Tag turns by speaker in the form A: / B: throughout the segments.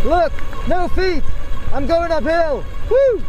A: Look, no feet. I'm going uphill. Woo!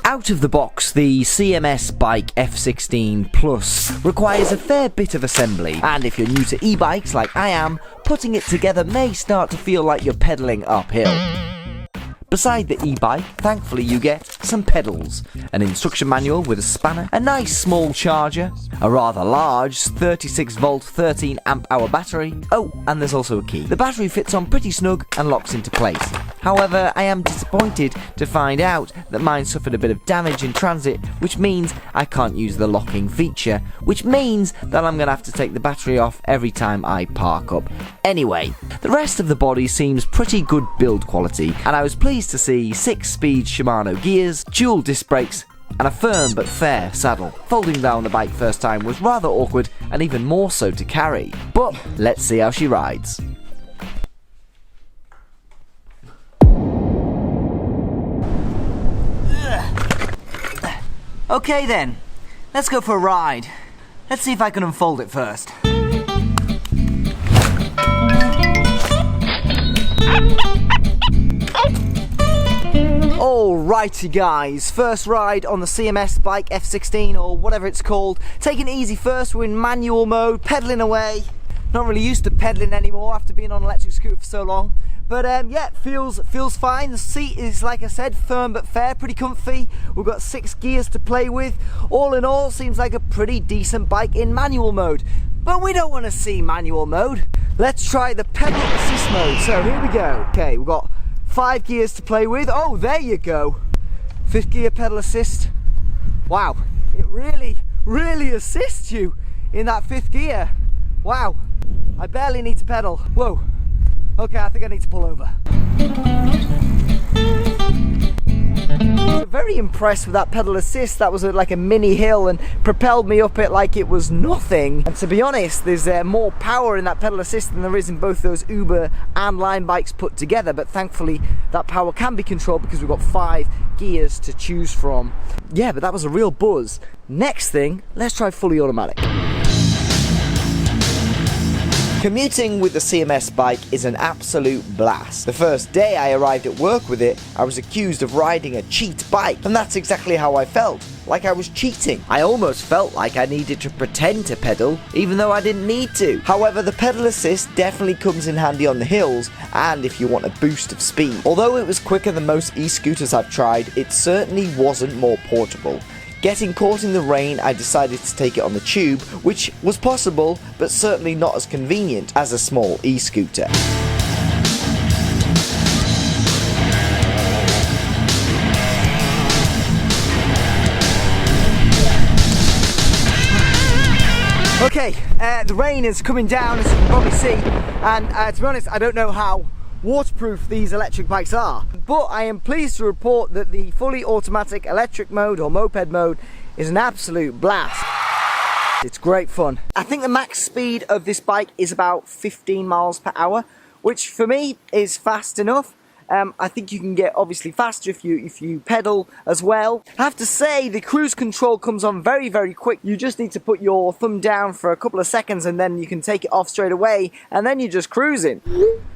B: Out of the box, the CMSBIKE F16 Plus requires a fair bit of assembly, and if you're new to e-bikes like I am, putting it together may start to feel like you're pedalling uphill. Beside the e-bike, thankfully you get some pedals, an instruction manual with a spanner, a nice small charger, a rather large 36 volt 13 amp hour battery, oh, and there's also a key. The battery fits on pretty snug and locks into place. However, I am disappointed to find out that mine suffered a bit of damage in transit, which means I can't use the locking feature, which means that I'm going to have to take the battery off every time I park up. Anyway, the rest of the body seems pretty good build quality, and I was pleased to see 6-speed Shimano gears, dual disc brakes, and a firm but fair saddle. Folding down the bike first time was rather awkward and even more so to carry, but let's see how she rides. Okay then, let's go for a ride. Let's see if I can unfold it first. Alrighty guys, first ride on the CMSBIKE F16 or whatever it's called. Taking it easy first, we're in manual mode, pedalling away. Not really used to pedaling anymore after being on an electric scooter for so long. But yeah, feels fine. The seat is, like I said, firm but fair, pretty comfy. We've got 6 gears to play with. All in all, seems like a pretty decent bike in manual mode. But we don't want to see manual mode. Let's try the pedal assist mode. So here we go. Okay, we've got 5 gears to play with. Oh, there you go. 5th gear pedal assist. Wow, it really assists you in that 5th gear. Wow, I barely need to pedal. Whoa. Okay, I think I need to pull over. Very impressed with that pedal assist. That was like a mini hill and propelled me up it like it was nothing. And to be honest, there's more power in that pedal assist than there is in both those Uber and Line bikes put together, but thankfully that power can be controlled because we've got 5 gears to choose from. Yeah, but that was a real buzz. Next thing, let's try fully automatic. Commuting with the CMSBIKE is an absolute blast. The first day I arrived at work with it, I was accused of riding a cheat bike, and that's exactly how I felt, like I was cheating. I almost felt like I needed to pretend to pedal, even though I didn't need to. However, the pedal assist definitely comes in handy on the hills, and if you want a boost of speed. Although it was quicker than most e-scooters I've tried, it certainly wasn't more portable. Getting caught in the rain, I decided to take it on the tube, which was possible, but certainly not as convenient as a small e-scooter.
A: Okay, the rain is coming down, as you can probably see, and to be honest, I don't know how waterproof these electric bikes are, but I am pleased to report that the fully automatic electric mode or moped mode is an absolute blast. It's great fun. I think the max speed of this bike is about 15 miles per hour, which for me is fast enough. I think you can get obviously faster if you pedal as well. I have to say the cruise control comes on very, very quick. You just need to put your thumb down for a couple of seconds and then you can take it off straight away and then you're just cruising.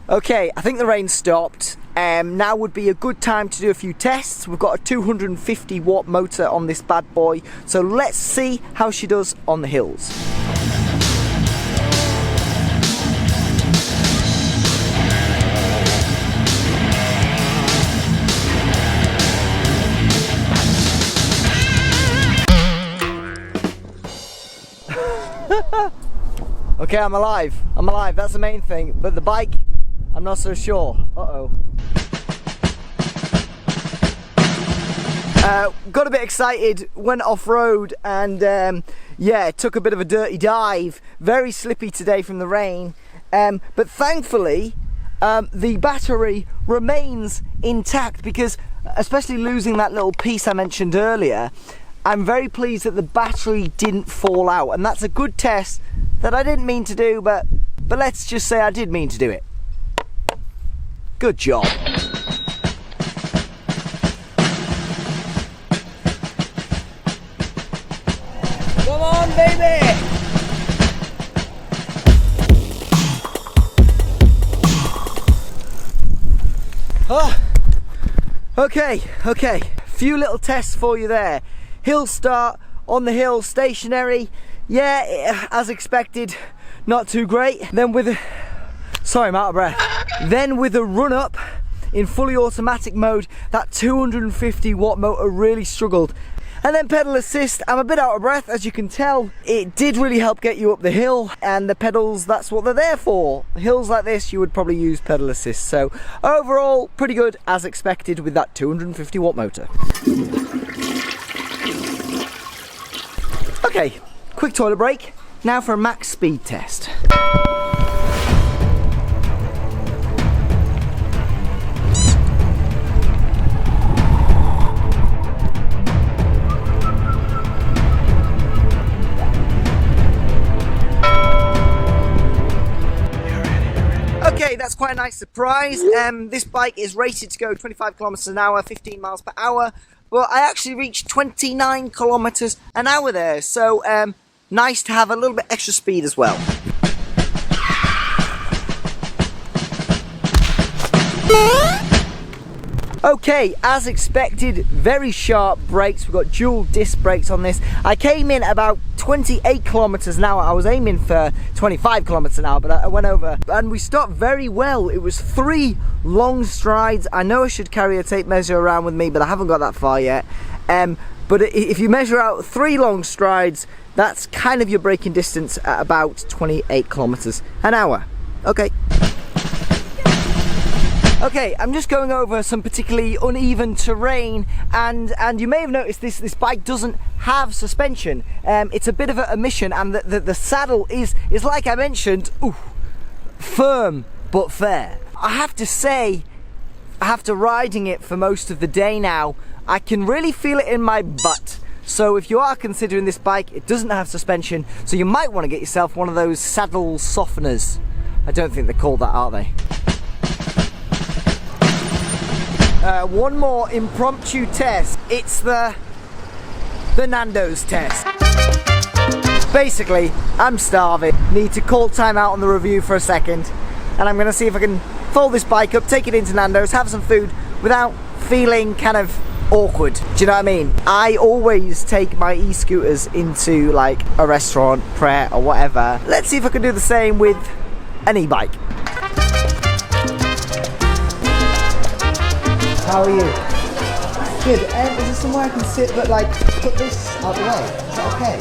A: Okay, I think the rain stopped. Now would be a good time to do a few tests. We've got a 250 watt motor on this bad boy, so let's see how she does on the hills. Okay, I'm alive. I'm alive, that's the main thing. But the bike, I'm not so sure. Uh-oh. Got a bit excited, went off-road, and yeah, took a bit of a dirty dive. Very slippy today from the rain. But thankfully, the battery remains intact, because especially losing that little piece I mentioned earlier, I'm very pleased that the battery didn't fall out, and that's a good test that I didn't mean to do, but let's just say I did mean to do it. Good job. Come on, baby! Oh, okay. Few little tests for you there. Hill start, on the hill, stationary. Yeah, as expected, not too great. Then with a, sorry, I'm out of breath. Then with a run up in fully automatic mode, that 250 watt motor really struggled. And then pedal assist, I'm a bit out of breath, as you can tell. It did really help get you up the hill, and the pedals, that's what they're there for. Hills like this, you would probably use pedal assist. So overall, pretty good as expected with that 250 watt motor. Okay, quick toilet break. Now for a max speed test. Okay, that's quite a nice surprise. This bike is rated to go 25 kilometers an hour, 15 miles per hour. Well, I actually reached 29 kilometers an hour there, so nice to have a little bit extra speed as well. Okay, as expected, very sharp brakes. We've got dual disc brakes on this. I came in about 28 kilometers an hour. I was aiming for 25 kilometers an hour, but I went over. And we stopped very well. It was 3 long strides. I know I should carry a tape measure around with me, but I haven't got that far yet. But if you measure out 3 long strides, that's kind of your braking distance at about 28 kilometers an hour. Okay. Okay, I'm just going over some particularly uneven terrain, and you may have noticed this bike doesn't have suspension. It's a bit of a mission, and the saddle is like I mentioned, firm but fair. I have to say, after riding it for most of the day now, I can really feel it in my butt. So if you are considering this bike, it doesn't have suspension, so you might want to get yourself one of those saddle softeners. I don't think they're called that, are they? One more impromptu test. It's the Nando's test. Basically, I'm starving. Need to call time out on the review for a second, and I'm gonna see if I can fold this bike up, take it into Nando's, have some food without feeling kind of awkward. Do you know what I mean? I always take my e-scooters into like a restaurant, Pret or whatever. Let's see if I can do the same with an e-bike. How are you? Good. Is there somewhere I can sit but like put this out the way? Is that okay?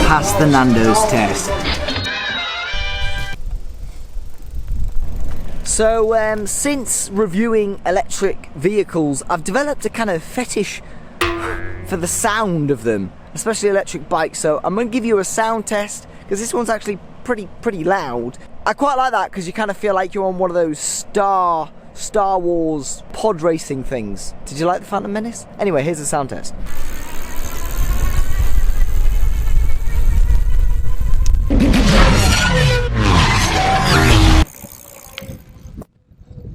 A: Pass the Nando's test. So since reviewing electric vehicles, I've developed a kind of fetish for the sound of them, especially electric bikes. So I'm going to give you a sound test, because this one's actually pretty loud. I quite like that, because you kind of feel like you're on one of those Star Wars pod racing things. Did you like the Phantom Menace? Anyway, here's the sound test.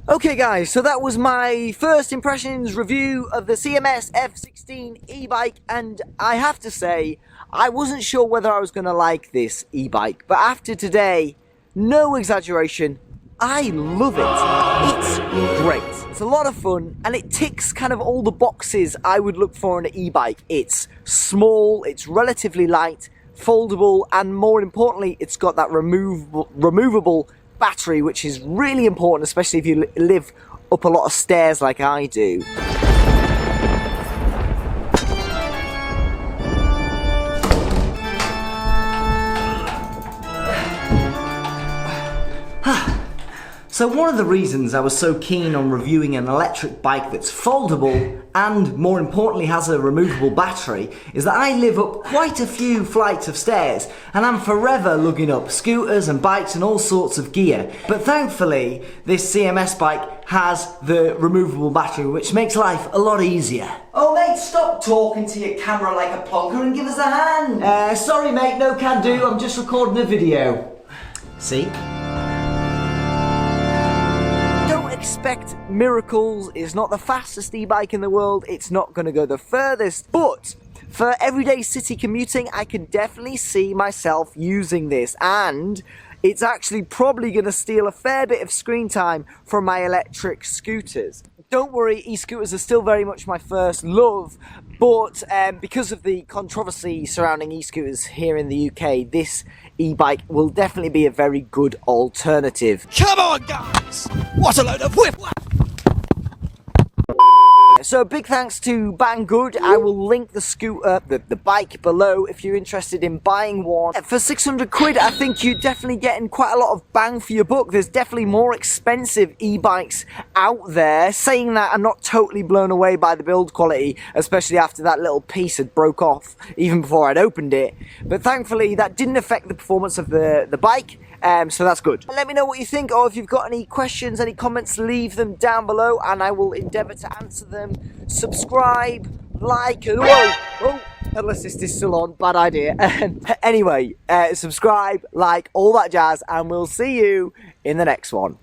A: Okay guys, so that was my first impressions review of the CMS F16 e-bike, and I have to say, I wasn't sure whether I was going to like this e-bike, but after today, no exaggeration, I love it. It's great. It's a lot of fun, and it ticks kind of all the boxes I would look for in an e-bike. It's small, it's relatively light, foldable, and more importantly, it's got that removable battery, which is really important, especially if you live up a lot of stairs like I do.
B: So one of the reasons I was so keen on reviewing an electric bike that's foldable and, more importantly, has a removable battery is that I live up quite a few flights of stairs and I'm forever lugging up scooters and bikes and all sorts of gear. But thankfully, this CMS bike has the removable battery, which makes life a lot easier. Oh mate, stop talking to your camera like a plonker and give us a hand. Sorry mate, no can do, I'm just recording a video. See?
A: Expect miracles. It's not the fastest e-bike in the world, it's not going to go the furthest, but for everyday city commuting I can definitely see myself using this, and it's actually probably going to steal a fair bit of screen time from my electric scooters. Don't worry, e-scooters are still very much my first love, but because of the controversy surrounding e-scooters here in the UK, this e-bike will definitely be a very good alternative.
C: Come on guys! What a load of whip!
A: So big thanks to Banggood. I will link the scooter, the bike below if you're interested in buying one. For 600 quid, I think you're definitely getting quite a lot of bang for your buck. There's definitely more expensive e-bikes out there. Saying that, I'm not totally blown away by the build quality, especially after that little piece had broke off even before I'd opened it. But thankfully, that didn't affect the performance of the bike. So that's good. Let me know what you think, or if you've got any questions, any comments, leave them down below and I will endeavour to answer them. Subscribe, like, oh, pedal assist is still on, bad idea. Anyway, subscribe, like, all that jazz, and we'll see you in the next one.